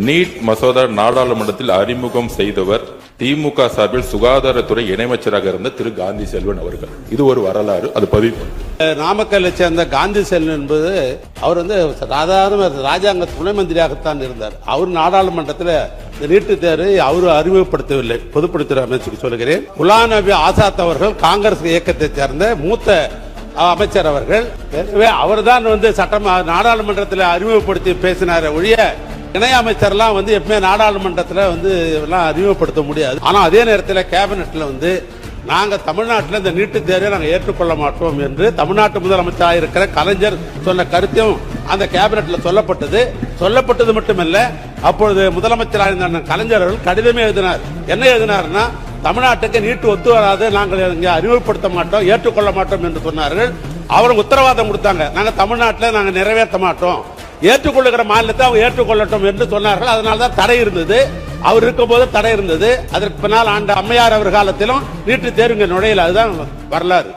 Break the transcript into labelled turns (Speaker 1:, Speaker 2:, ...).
Speaker 1: NEET மசோதா நாடாளுமன்றத்தில் அறிமுகம் செய்தவர் திமுக சார்பில் சுகாதாரத்துறை இணையமைச்சராக இருந்த திரு காந்தி செல்வன் அவர்கள். இது ஒரு வரலாறு, அது பதிவு.
Speaker 2: நாமக்கல்லை சேர்ந்த காந்தி செல்வன் என்பது அவர் சாதாரண ராஜாங்க துணை மந்திரியாகத்தான் இருந்தார். அவர் நாடாளுமன்றத்தில் நீட்டு தேர்வை அவர் அறிமுகப்படுத்தவில்லை. பொதுப்பணித்துறை அமைச்சருக்கு சொல்கிறேன். குலாம் நபி ஆசாத் அவர்கள் காங்கிரஸ் இயக்கத்தை சேர்ந்த மூத்த அமைச்சர் அவர்கள். எனவே அவர் தான் நாடாளுமன்றத்தில் அறிமுகப்படுத்தி பேசினார் ஒழிய இணை அமைச்சர்லாம் எப்பவுமே நாடாளுமன்றத்தில் எல்லாம் அறிமுகப்படுத்த முடியாது. ஆனா அதே நேரத்தில் கேபினெட்ல நாங்க தமிழ்நாட்டில் இந்த நீட்டு தேர்வை நாங்கள் ஏற்றுக்கொள்ள மாட்டோம் என்று தமிழ்நாட்டு முதலமைச்சராக இருக்கிற கலைஞர் சொன்ன கருத்தையும் அந்த கேபினெட்ல சொல்லப்பட்டது மட்டுமல்ல, அப்பொழுது முதலமைச்சராக இருந்த கலைஞர் அவர்கள் கடிதமே எழுதினார். என்ன எழுதினார்னா, தமிழ்நாட்டுக்கு நீட்டு ஒத்து வராது, நாங்கள் இங்கே அறிமுகப்படுத்த மாட்டோம், ஏற்றுக்கொள்ள மாட்டோம் என்று சொன்னார்கள். அவருக்கு உத்தரவாதம் கொடுத்தாங்க, நாங்கள் தமிழ்நாட்டில் நாங்கள் நிறைவேற்ற மாட்டோம், ஏற்றுக்கொள்ளுகிற மாநிலத்தை அவங்க ஏற்றுக்கொள்ளட்டும் என்று சொன்னார்கள். அதனால்தான் தடை இருந்தது. அவர் இருக்கும் போது தடை இருந்தது. அதற்கு பின்னால் ஆண்ட அம்மையார் அவர் காலத்திலும் நீட்டு தேர்வு நுழையல. அதுதான் வரலாறு.